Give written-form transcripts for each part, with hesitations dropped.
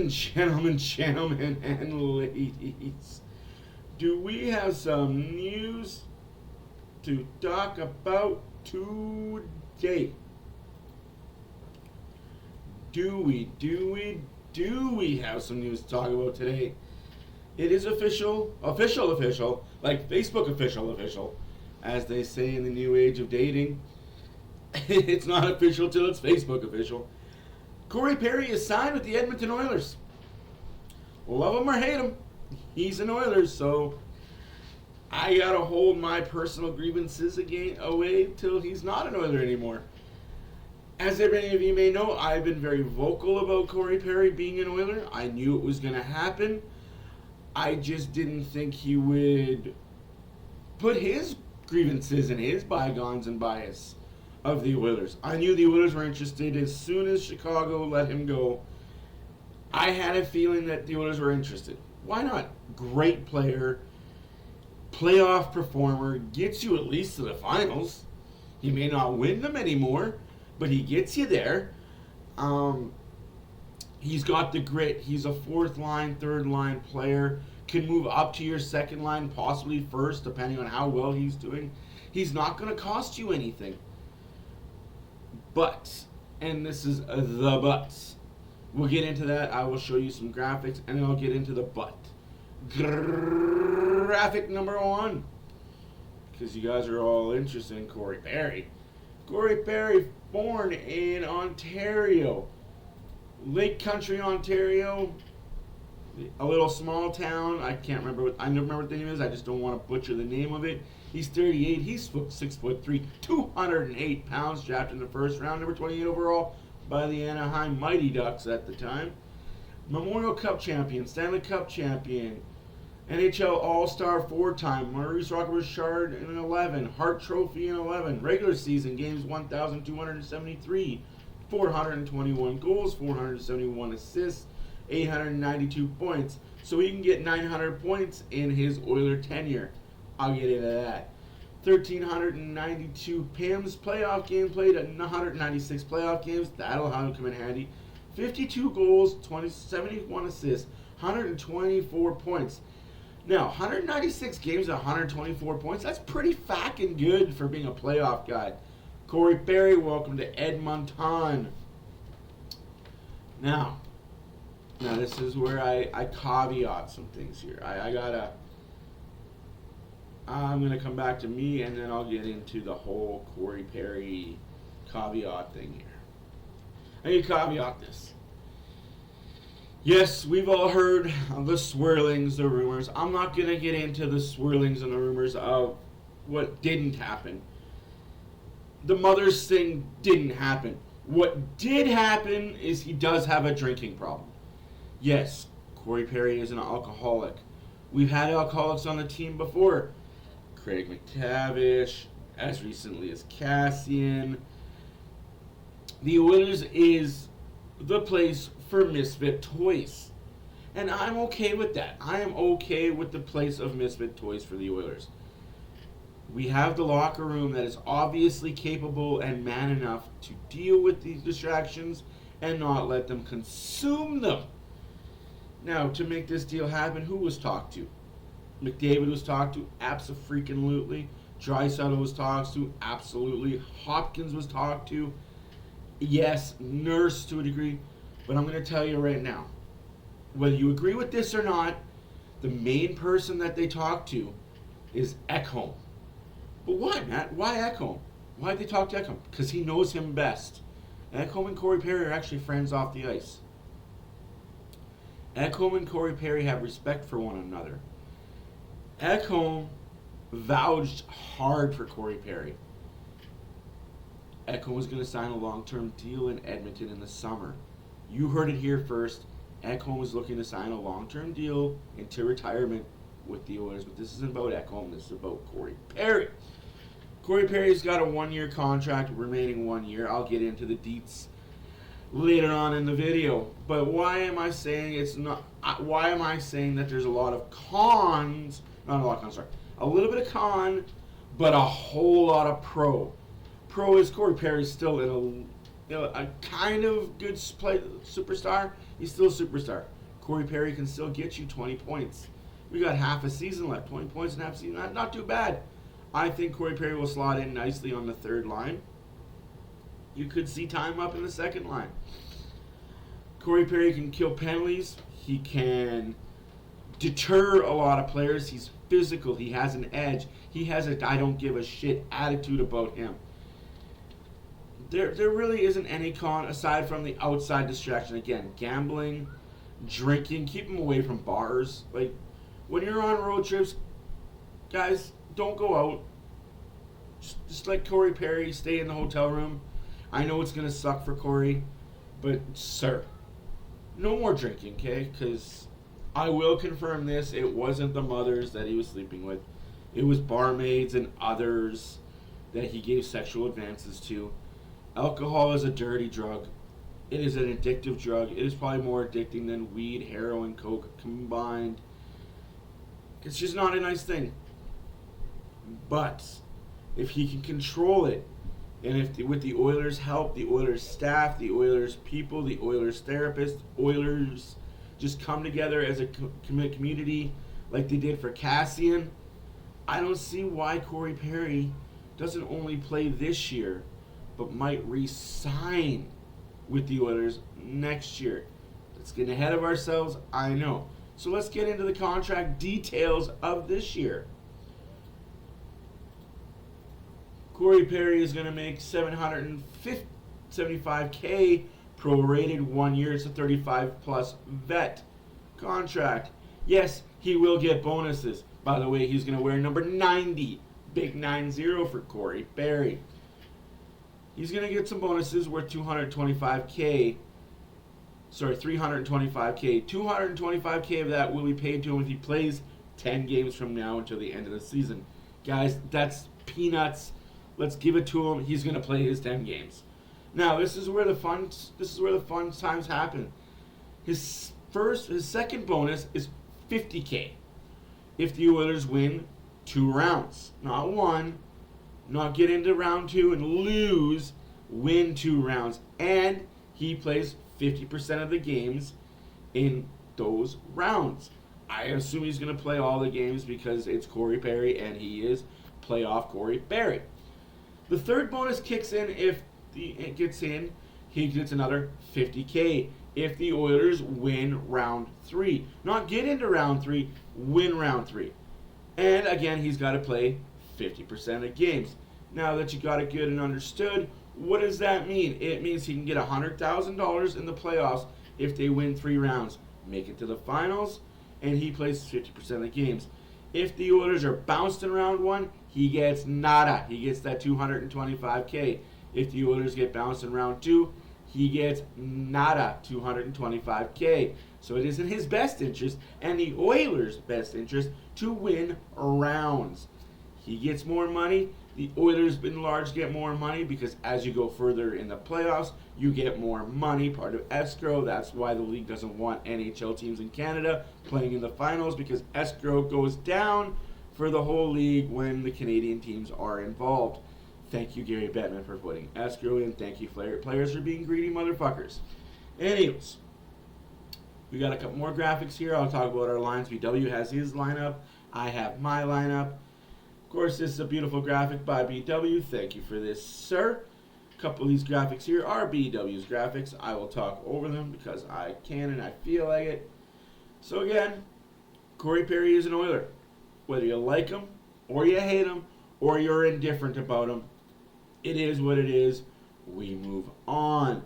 and gentlemen, and ladies, do we have some news to talk about today? Do we have some news to talk about today? It is official, like Facebook official, as they say in the new age of dating. It's not official till it's Facebook official. Corey Perry is signed with the Edmonton Oilers. Love him or hate him, he's an Oilers, so I gotta hold my personal grievances away till he's not an Oiler anymore. As many of you may know, I've been very vocal about Corey Perry being an Oiler. I knew it was going to happen. I just didn't think he would put his grievances and his bygones and bias of the Oilers. I knew the Oilers were interested as soon as Chicago let him go. I had a feeling that the Oilers were interested. Why not? Great player, playoff performer, gets you at least to the finals. He may not win them anymore, but he gets you there. He's got the grit. He's a fourth line, third line player. Can move up to your second line, possibly first, depending on how well he's doing. He's not going to cost you anything. But, and this is the buts. We'll get into that. I will show you some graphics, and then I'll get into the but. Graphic number 1. Because you guys are all interested in Corey Perry. Corey Perry, born in Ontario. Lake Country, Ontario. A little small town. I remember what the name is. I just don't want to butcher the name of it. He's 38. He's 6'3", 208 pounds. Drafted in the first round, number 28 overall by the Anaheim Mighty Ducks at the time. Memorial Cup champion, Stanley Cup champion, NHL All-Star 4-time, Maurice Rocket-Richard in 11, Hart Trophy in 11, regular season games 1,273, 421 goals, 471 assists, 892 points. So he can get 900 points in his Oiler tenure. I'll get into that. 1,392 PIMS playoff game played at 196 playoff games. That'll come in handy. 52 goals, 71 assists, 124 points. Now, 196 games at 124 points, that's pretty fucking good for being a playoff guy. Corey Perry, welcome to Edmonton. Now this is where I caveat some things here. I'm going to come back to me, and then I'll get into the whole Corey Perry caveat thing here. I need to caveat this. Yes, we've all heard of the swirlings, the rumors. I'm not going to get into the swirlings and the rumors of what didn't happen. The Mothers thing didn't happen. What did happen is he does have a drinking problem. Yes, Corey Perry is an alcoholic. We've had alcoholics on the team before. Craig McTavish, as recently as Cassian. The Oilers is the place for misfit toys. And I'm okay with that. I am okay with the place of misfit toys for the Oilers. We have the locker room that is obviously capable and man enough to deal with these distractions and not let them consume them. Now, to make this deal happen, who was talked to? McDavid was talked to, abso-freaking-lutely. Draisaitl was talked to, absolutely. Hopkins was talked to. Yes, Nurse to a degree. But I'm going to tell you right now, whether you agree with this or not, the main person that they talked to is Ekholm. But why, Matt? Why Ekholm? Why did they talk to Ekholm? Because he knows him best. Ekholm and Corey Perry are actually friends off the ice. Ekholm and Corey Perry have respect for one another. Ekholm vouched hard for Corey Perry. Ekholm was going to sign a long-term deal in Edmonton in the summer. You heard it here first. Ekholm was looking to sign a long-term deal into retirement with the Oilers. But this isn't about Ekholm. This is about Corey Perry. Corey Perry's got a 1-year contract, remaining 1 year. I'll get into the deets later on in the video. But why am I saying it's not? Why am I saying that there's a lot of cons? Not a lot of cons, sorry. A little bit of con, but a whole lot of pro. Pro is Corey Perry's still in a kind of good superstar, he's still a superstar. Corey Perry can still get you 20 points. We got half a season left. 20 points in half a season, not too bad. I think Corey Perry will slot in nicely on the third line. You could see time up in the second line. Corey Perry can kill penalties. He can deter a lot of players. He's physical. He has an edge. He has a I don't give a shit attitude about him. There really isn't any con aside from the outside distraction. Again, gambling, drinking, keep him away from bars. Like, when you're on road trips, guys, don't go out. Just let Corey Perry stay in the hotel room. I know it's going to suck for Corey, but, sir, no more drinking, okay? Because I will confirm this. It wasn't the mothers that he was sleeping with. It was barmaids and others that he gave sexual advances to. Alcohol is a dirty drug. It is an addictive drug. It is probably more addicting than weed, heroin, coke combined. It's just not a nice thing. But if he can control it, and if with the Oilers' help, the Oilers' staff, the Oilers' people, the Oilers' therapists, Oilers just come together as a community like they did for Cassian, I don't see why Corey Perry doesn't only play this year, but might re-sign with the Oilers next year. Let's get ahead of ourselves, I know. So let's get into the contract details of this year. Corey Perry is going to make $775K prorated 1 year. It's a 35-plus vet contract. Yes, he will get bonuses. By the way, he's going to wear number 90. Big 90 for Corey Perry. He's going to get some bonuses worth $225K. Sorry, $325K. $225K of that will be paid to him if he plays 10 games from now until the end of the season. Guys, that's peanuts. Let's give it to him. He's going to play his 10 games. Now, this is where the fun times happen. His second bonus is $50K if the Oilers win 2 rounds. Not one, not get into round 2 and lose, win 2 rounds. And he plays 50% of the games in those rounds. I assume he's going to play all the games because it's Corey Perry and he is playoff Corey Perry. The third bonus kicks in if it gets in. He gets another $50K if the Oilers win round 3. Not get into round 3, win round 3. And again, he's got to play 50% of games. Now that you got it good and understood, what does that mean? It means he can get $100,000 in the playoffs if they win 3 rounds, make it to the finals, and he plays 50% of the games. If the Oilers are bounced in round 1, he gets nada. He gets that $225K. If the Oilers get bounced in round 2, he gets nada, $225K. So it is in his best interest and the Oilers' best interest to win rounds. He gets more money. The Oilers, in large, get more money because as you go further in the playoffs, you get more money, part of escrow. That's why the league doesn't want NHL teams in Canada playing in the finals, because escrow goes down for the whole league when the Canadian teams are involved. Thank you, Gary Bettman, for putting escrow in. Thank you, players, for being greedy motherfuckers. Anyways, we got a couple more graphics here. I'll talk about our lines. BW has his lineup. I have my lineup. Of course, this is a beautiful graphic by BW. Thank you for this, sir. A couple of these graphics here are BWs Graphics. I will talk over them because I can and I feel like it. So again, Corey Perry is an Oiler. Whether you like him or you hate him or you're indifferent about him, it is what it is. We move on.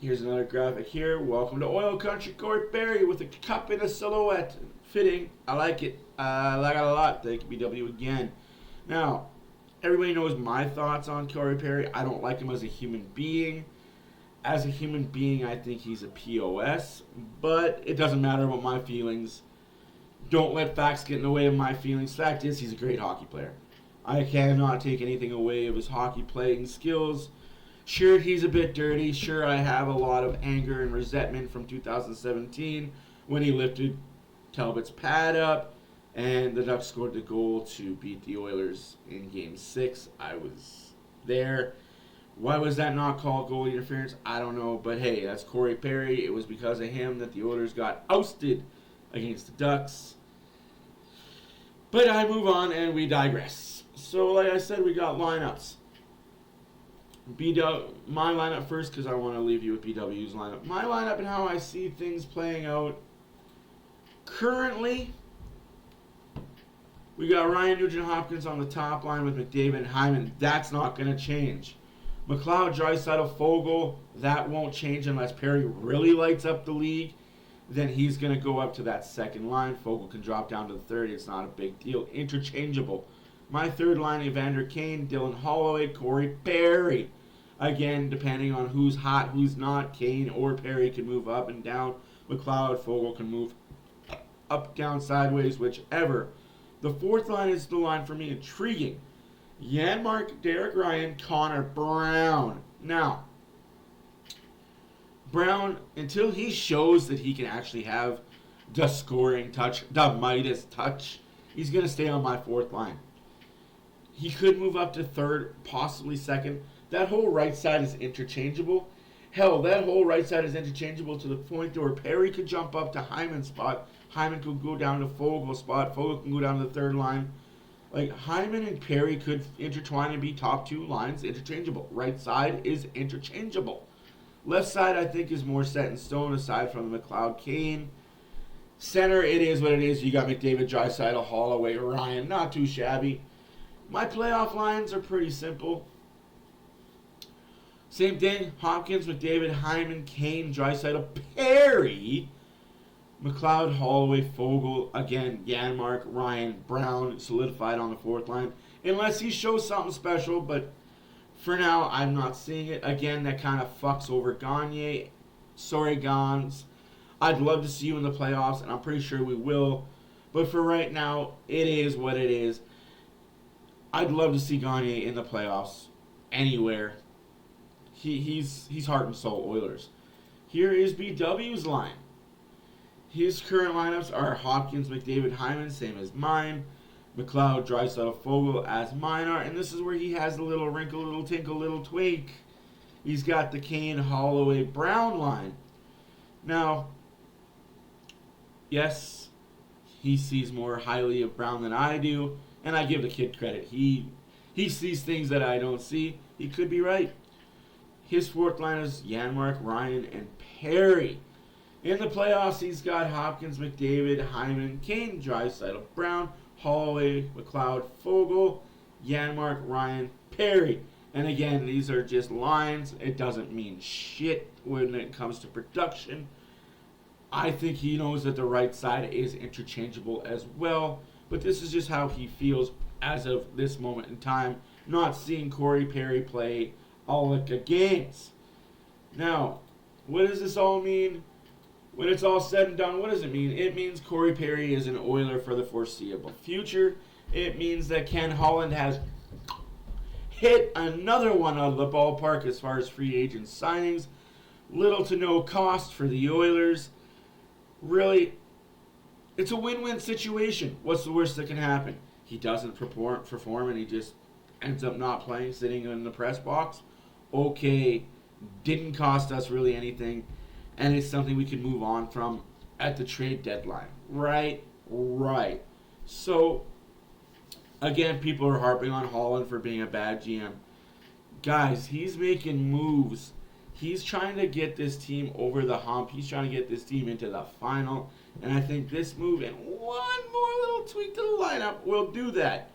Here's another graphic here. Welcome to Oil Country, Corey Perry with a cup in a silhouette. Fitting. I like it. I like it a lot. Thank you, BW, again. Now, everybody knows my thoughts on Corey Perry. I don't like him as a human being. As a human being, I think he's a POS, but it doesn't matter about my feelings. Don't let facts get in the way of my feelings. Fact is, he's a great hockey player. I cannot take anything away of his hockey playing skills. Sure, he's a bit dirty. Sure, I have a lot of anger and resentment from 2017 when he lifted Talbot's pad up and the Ducks scored the goal to beat the Oilers in Game 6. I was there. Why was that not called goal interference? I don't know. But hey, that's Corey Perry. It was because of him that the Oilers got ousted against the Ducks. But I move on and we digress. So like I said, we got lineups. My lineup first because I want to leave you with BW's lineup. My lineup and how I see things playing out. Currently, we got Ryan Nugent-Hopkins on the top line with McDavid and Hyman. That's not going to change. McLeod, Draisaitl, Foegele, that won't change unless Perry really lights up the league. Then he's going to go up to that second line. Foegele can drop down to the third. It's not a big deal. Interchangeable. My third line, Evander Kane, Dylan Holloway, Corey Perry. Again, depending on who's hot, who's not, Kane or Perry can move up and down. McLeod, Foegele can move up, down, sideways, whichever. The fourth line is the line for me intriguing. Janmark, Derek Ryan, Connor Brown. Now, Brown, until he shows that he can actually have the scoring touch, the Midas touch, he's going to stay on my fourth line. He could move up to third, possibly second. That whole right side is interchangeable. Hell, that whole right side is interchangeable to the point where Perry could jump up to Hyman's spot. Hyman could go down to Foegele's spot. Foegele can go down to the third line. Like, Hyman and Perry could intertwine and be top two lines interchangeable. Right side is interchangeable. Left side, I think, is more set in stone aside from the McLeod Kane. Center, it is what it is. You got McDavid, Draisaitl, Holloway, Ryan. Not too shabby. My playoff lines are pretty simple. Same thing. Hopkins, McDavid, Hyman, Kane, Draisaitl, Perry, McLeod, Holloway, Foegele, again, Janmark, Ryan, Brown, solidified on the fourth line. Unless he shows something special, but for now, I'm not seeing it. Again, that kind of fucks over Gagne. Sorry, Gons. I'd love to see you in the playoffs, and I'm pretty sure we will. But for right now, it is what it is. I'd love to see Gagne in the playoffs anywhere. He's heart and soul Oilers. Here is BW's line. His current lineups are Hopkins, McDavid, Hyman, same as mine. McLeod, Draisaitl, Foegele as mine are. And this is where he has a little wrinkle, little tinkle, little tweak. He's got the Kane, Holloway, Brown line. Now, yes, he sees more highly of Brown than I do. And I give the kid credit. He sees things that I don't see. He could be right. His fourth line is Janmark, Ryan, and Perry. In the playoffs, he's got Hopkins, McDavid, Hyman, Kane, Draisaitl, Brown, Holloway, McLeod, Foegele, Janmark, Ryan, Perry. And again, these are just lines. It doesn't mean shit when it comes to production. I think he knows that the right side is interchangeable as well. But this is just how he feels as of this moment in time. Not seeing Corey Perry play all like a games. Now, what does this all mean? When it's all said and done, what does it mean? It means Corey Perry is an Oiler for the foreseeable future. It means that Ken Holland has hit another one out of the ballpark as far as free agent signings. Little to no cost for the Oilers. Really, it's a win-win situation. What's the worst that can happen? He doesn't perform and he just ends up not playing, sitting in the press box. Okay, didn't cost us really anything, and it's something we can move on from at the trade deadline. Right. So, again, people are harping on Holland for being a bad GM. Guys, he's making moves. He's trying to get this team over the hump. He's trying to get this team into the final. And I think this move and one more little tweak to the lineup will do that.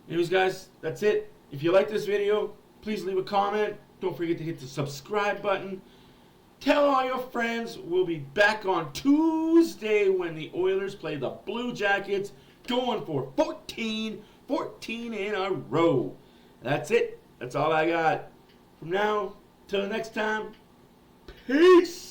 Anyways, guys, that's it. If you like this video, please leave a comment. Don't forget to hit the subscribe button. Tell all your friends. We'll be back on Tuesday when the Oilers play the Blue Jackets, going for 14 in a row. That's it. That's all I got. From now till next time, peace.